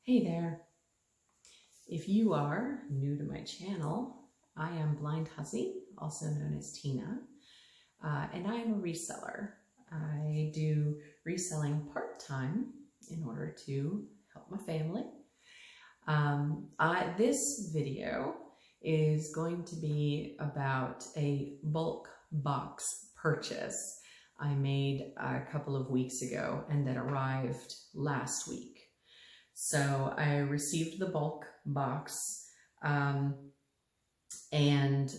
Hey there. If you are new to my channel, I am Blind Hussy, also known as Tina, and I am a reseller. I do reselling part-time in order to help my family. This video is going to be about a bulk box purchase I made a couple of weeks ago and that arrived last week. So I received the bulk box, and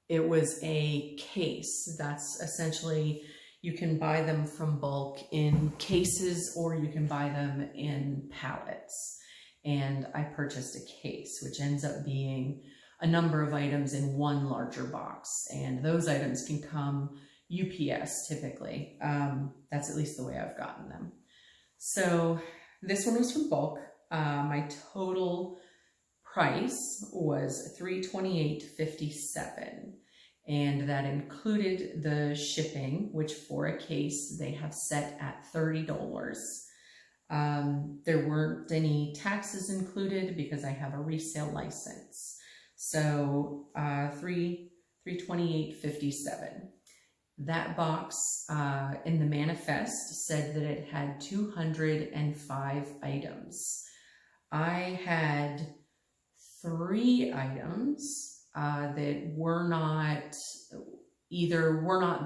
it was a case. That's essentially, you can buy them from bulk in cases or you can buy them in pallets. And I purchased a case, which ends up being a number of items in one larger box. And those items can come UPS typically. That's at least the way I've gotten them. So this one was from Bulq. My total price was $328.57, and that included the shipping, which for a case they have set at $30. There weren't any taxes included because I have a resale license. So $328.57. That box in the manifest said that it had 205 items. I had 3 items that were not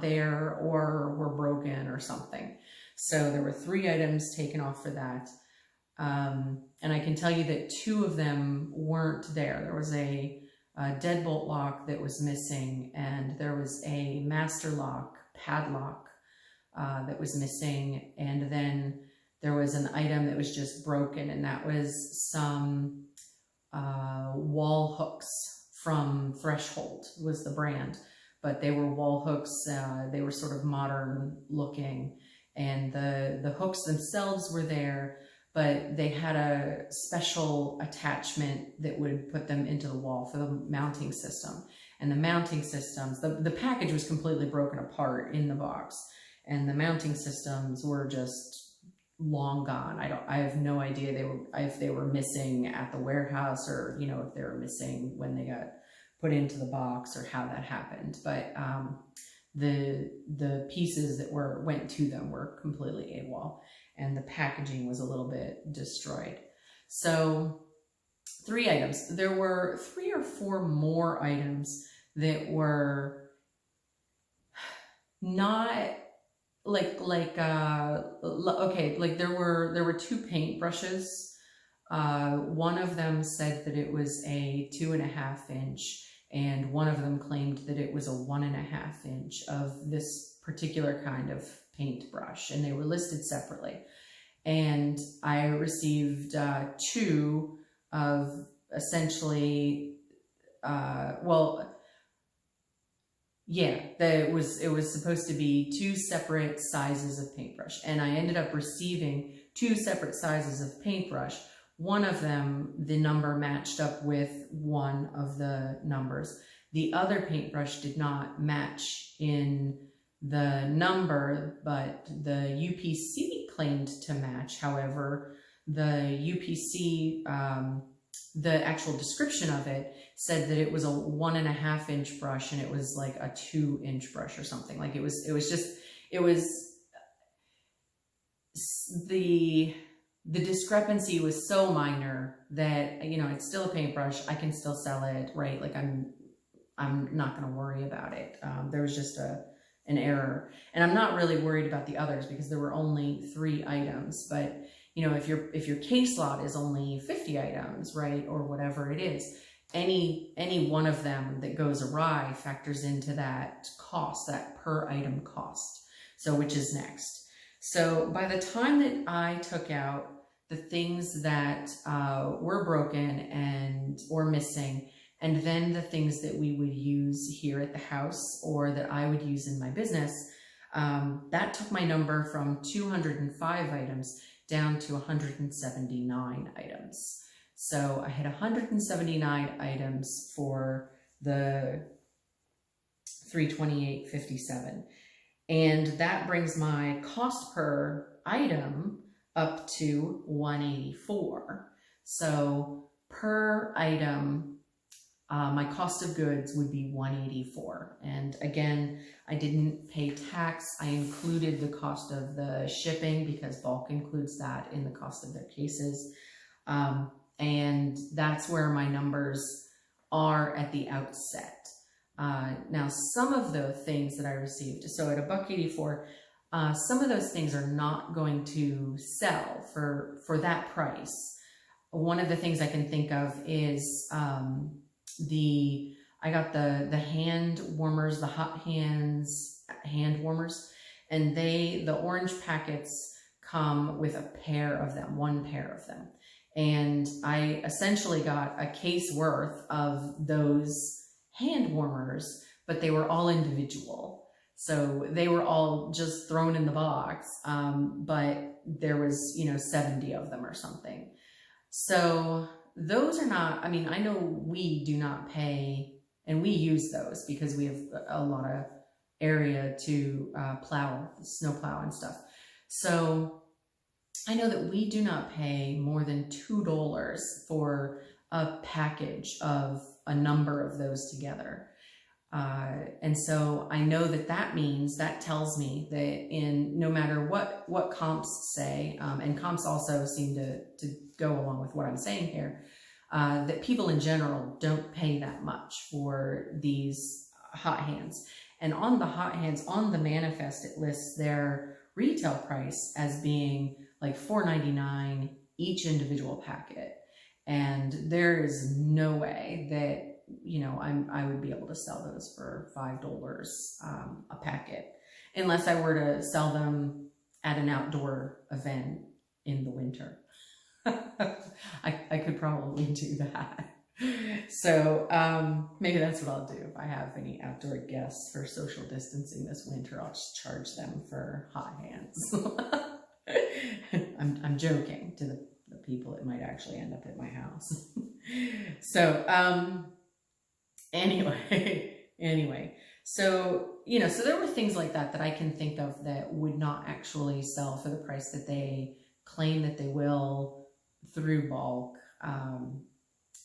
there or were broken or something. So there were 3 items taken off for that. And I can tell you that 2 of them weren't there. There was a deadbolt lock that was missing, and there was a master lock padlock that was missing, and then there was an item that was just broken, and that was some wall hooks from Threshold was the brand, but they were wall hooks. They were sort of modern looking, and the hooks themselves were there, but they had a special attachment that would put them into the wall for the mounting system. And the mounting systems, the package was completely broken apart in the box, and the mounting systems were just long gone. I have no idea if they were missing at the warehouse, or if they were missing when they got put into the box, or how that happened. But the pieces that went to them were completely AWOL, and the packaging was a little bit destroyed. So 3 items. There were 3 or 4 more items that were not okay, like there were 2 paint brushes. One of them said that it was a 2.5 inch, and one of them claimed that it was a 1.5 inch of this particular kind of paintbrush, and they were listed separately. And I received 2 of essentially, it was supposed to be 2 separate sizes of paintbrush, and I ended up receiving 2 separate sizes of paintbrush. One of them, the number matched up with one of the numbers. The other paintbrush did not match in the number, but the UPC claimed to match. However, the UPC, the actual description of it said that it was a 1.5 inch brush, and it was like a 2 inch brush or something. Like the discrepancy was so minor that, it's still a paintbrush. I can still sell it, right? Like I'm not going to worry about it. There was just an error, and I'm not really worried about the others because there were only 3 items. But if your case lot is only 50 items, right, or whatever it is, any one of them that goes awry factors into that cost, that per item cost. So which is next? So by the time that I took out the things that were broken or missing, and then the things that we would use here at the house or that I would use in my business, that took my number from 205 items down to 179 items. So I had 179 items for the $328.57. And that brings my cost per item up to $184. So per item, my cost of goods would be $184. And again, I didn't pay tax. I included the cost of the shipping because Bulq includes that in the cost of their cases. And that's where my numbers are at the outset. Now, some of the things that I received, so at $1.84, some of those things are not going to sell for that price. One of the things I can think of is I got the hand warmers, the hot hands hand warmers, and the orange packets come with a pair of them, one pair of them. And I essentially got a case worth of those hand warmers, but they were all individual. So they were all just thrown in the box, but there was, 70 of them or something. So those are not, I mean, I know we do not pay, and we use those because we have a lot of area to plow, snow plow and stuff. So I know that we do not pay more than $2 for a package of a number of those together. And so I know that means, that tells me that no matter what comps say, and comps also seem to go along with what I'm saying here, that people in general don't pay that much for these hot hands. And on the hot hands, on the manifest, it lists their retail price as being like $4.99 each individual packet. And there is no way that, I would be able to sell those for $5 a packet, unless I were to sell them at an outdoor event in the winter. I could probably do that. So maybe that's what I'll do. If I have any outdoor guests for social distancing this winter, I'll just charge them for hot hands. I'm joking to the people that might actually end up at my house. So anyway, so so there were things like that I can think of that would not actually sell for the price that they claim that they will through Bulq,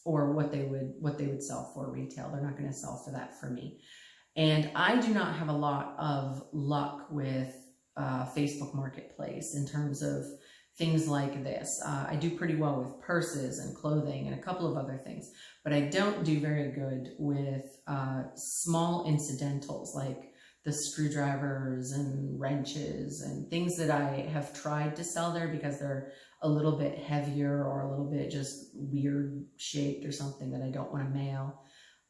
or what they would sell for retail. They're not going to sell for that for me. And I do not have a lot of luck with Facebook Marketplace in terms of things like this. I do pretty well with purses and clothing and a couple of other things, but I don't do very good with small incidentals like the screwdrivers and wrenches and things that I have tried to sell there because they're a little bit heavier or a little bit just weird shaped or something that I don't want to mail.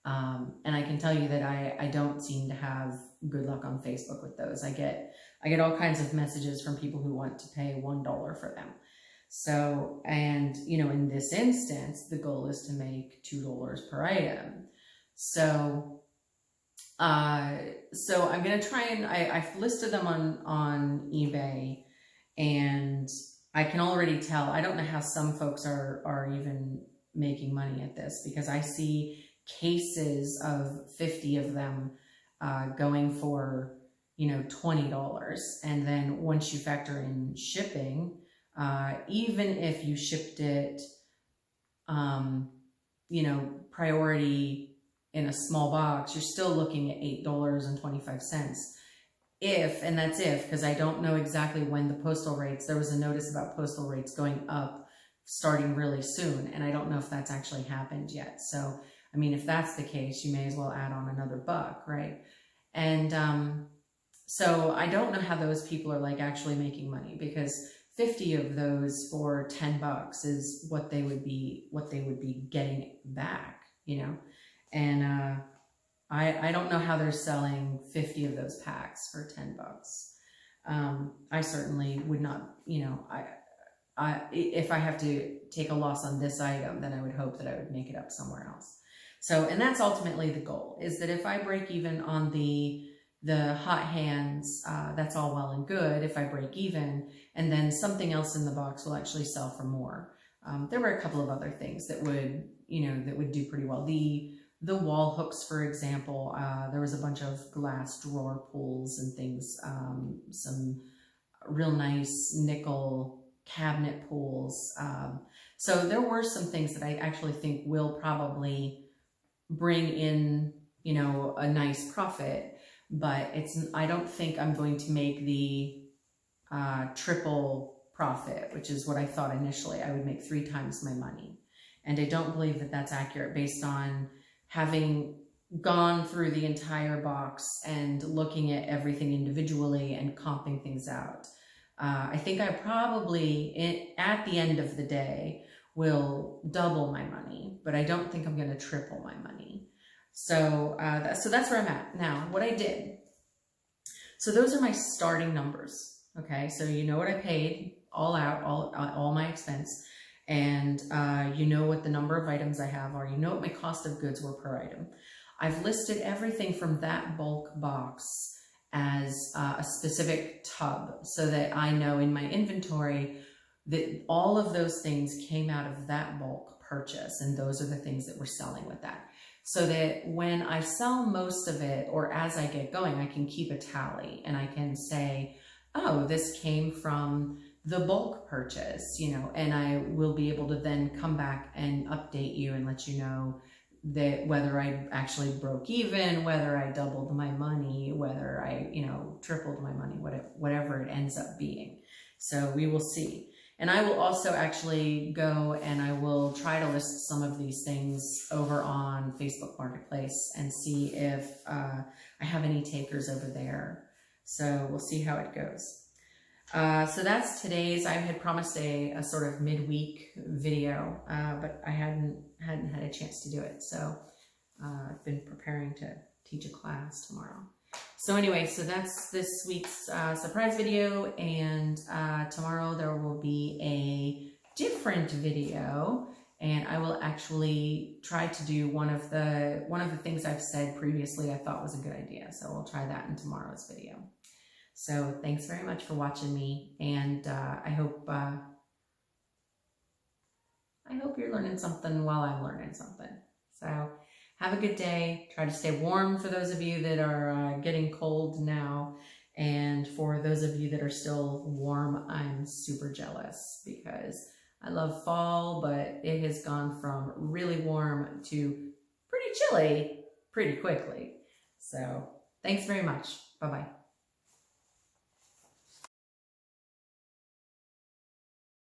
And I can tell you that I don't seem to have good luck on Facebook with those. I get all kinds of messages from people who want to pay $1 for them. So, and in this instance, the goal is to make $2 per item. So I'm going to try and I've listed them on eBay, and I can already tell, I don't know how some folks are even making money at this, because I see cases of 50 of them going for, $20. And then once you factor in shipping, even if you shipped it, priority in a small box, you're still looking at $8.25. And that's if, because I don't know exactly when the postal rates, there was a notice about postal rates going up starting really soon, and I don't know if that's actually happened yet. So, I mean, if that's the case, you may as well add on another buck, right? And so I don't know how those people are like actually making money, because 50 of those for $10 is what they would be getting back, and I don't know how they're selling 50 of those packs for $10. I certainly would not, if I have to take a loss on this item, then I would hope that I would make it up somewhere else. So, and that's ultimately the goal, is that if I break even on the hot hands, that's all well and good if I break even, and then something else in the box will actually sell for more. There were a couple of other things that would, that would do pretty well. The wall hooks, for example, there was a bunch of glass drawer pulls and things, some real nice nickel cabinet pulls. So there were some things that I actually think will probably bring in, you know, a nice profit, but I don't think I'm going to make the triple profit, which is what I thought initially. I would make 3 times my money. And I don't believe that that's accurate based on having gone through the entire box and looking at everything individually and comping things out. I think I probably, at the end of the day, will double my money, but I don't think I'm going to triple my money. So, so that's where I'm at. Now, what I did. So those are my starting numbers. Okay, so you know what I paid all out, all my expense, and you know what the number of items I have are. You know what my cost of goods were per item. I've listed everything from that bulk box as a specific tub so that I know in my inventory that all of those things came out of that bulk purchase, and those are the things that we're selling with that. So that when I sell most of it, or as I get going, I can keep a tally and I can say, oh, this came from the bulk purchase, you know, and I will be able to then come back and update you and let you know that whether I actually broke even, whether I doubled my money, whether I, you know, tripled my money, whatever it ends up being. So we will see. And I will also actually go and I will try to list some of these things over on Facebook Marketplace and see if I have any takers over there. So we'll see how it goes. So that's today's. I had promised a sort of midweek video, but I hadn't had a chance to do it. So I've been preparing to teach a class tomorrow. So anyway, so that's this week's surprise video, and tomorrow there will be a different video, and I will actually try to do one of the things I've said previously I thought was a good idea. So we'll try that in tomorrow's video. So thanks very much for watching me, and I hope you're learning something while I'm learning something. So have a good day. Try to stay warm for those of you that are getting cold now, and for those of you that are still warm, I'm super jealous because I love fall, but it has gone from really warm to pretty chilly pretty quickly. So thanks very much. Bye-bye.